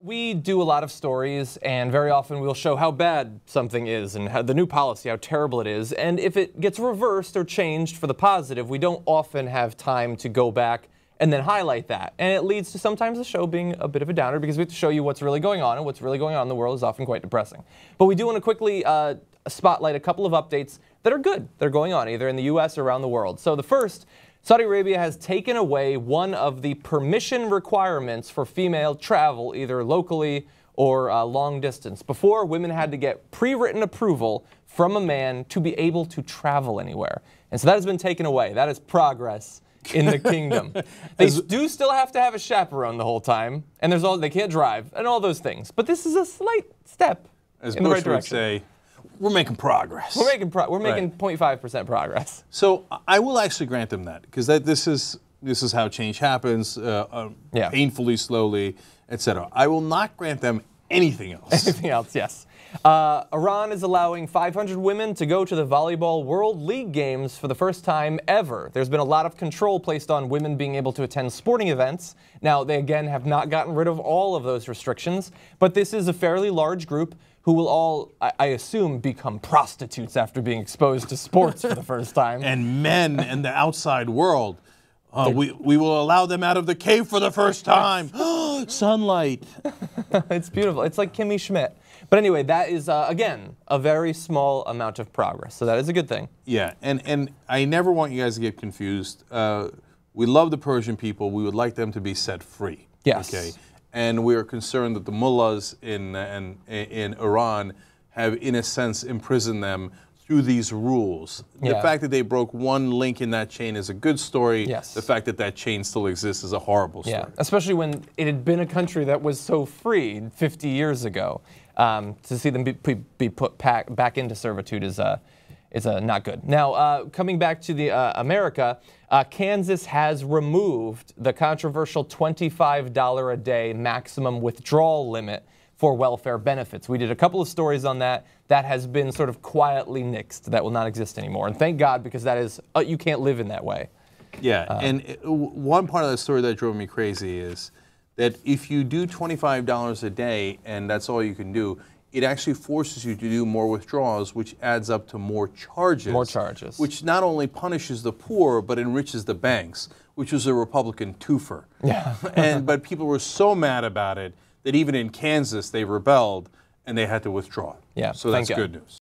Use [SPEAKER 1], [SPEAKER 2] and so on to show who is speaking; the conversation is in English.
[SPEAKER 1] We do a lot of stories, and very often we'll show how bad something is and how the new policy, how terrible it is. And if it gets reversed or changed for the positive, we don't often have time to go back and then highlight that. And it leads to sometimes the show being a bit of a downer because we have to show you what's really going on, and what's really going on in the world is often quite depressing. But we do want to quickly spotlight a couple of updates that are good. They're going on either in the U.S. or around the world. So the first, Saudi Arabia has taken away one of the permission requirements for female travel, either locally or long distance. Before, women had to get pre-written approval from a man to be able to travel anywhere. And so that has been taken away. That is progress in the kingdom. They do still have to have a chaperone the whole time, and they can't drive, and all those things. But this is a slight step in the right direction.
[SPEAKER 2] As Bush would say, we're making progress.
[SPEAKER 1] We're making 0.5% progress.
[SPEAKER 2] So I will actually grant them that, because this is how change happens, painfully, slowly, etc. I will not grant them anything else.
[SPEAKER 1] Anything else, yes. Iran is allowing 500 women to go to the Volleyball World League Games for the first time ever. There's been a lot of control placed on women being able to attend sporting events. Now, they again have not gotten rid of all of those restrictions, but this is a fairly large group who will all, I assume, become prostitutes after being exposed to sports for the first time.
[SPEAKER 2] And men in the outside world. We will allow them out of the cave for the first time. Sunlight.
[SPEAKER 1] It's beautiful. It's like Kimmy Schmidt. But anyway, that is, again, a very small amount of progress. So that is a good thing.
[SPEAKER 2] Yeah, and I never want you guys to get confused. We love the Persian people. We would like them to be set free.
[SPEAKER 1] Yes.
[SPEAKER 2] Okay. And we are concerned that the mullahs in Iran have, in a sense, imprisoned them through these rules. The fact that they broke one link in that chain is a good story.
[SPEAKER 1] Yes.
[SPEAKER 2] The fact that that chain still exists is a horrible story.
[SPEAKER 1] Yeah, especially when it had been a country that was so free 50 years ago. To see them be put back into servitude is not good. Now, coming back to the America, Kansas has removed the controversial $25 a day maximum withdrawal limit for welfare benefits. We did a couple of stories on that. That has been sort of quietly nixed. That will not exist anymore. And thank God, because that is, you can't live in that way.
[SPEAKER 2] Yeah, and one part of the story that drove me crazy is that if you do $25 a day and that's all you can do, it actually forces you to do more withdrawals, which adds up to more charges.
[SPEAKER 1] More charges.
[SPEAKER 2] Which not only punishes the poor, but enriches the banks, which was a Republican twofer.
[SPEAKER 1] Yeah.
[SPEAKER 2] But people were so mad about it that even in Kansas they rebelled and they had to withdraw.
[SPEAKER 1] Yeah,
[SPEAKER 2] so that's good news.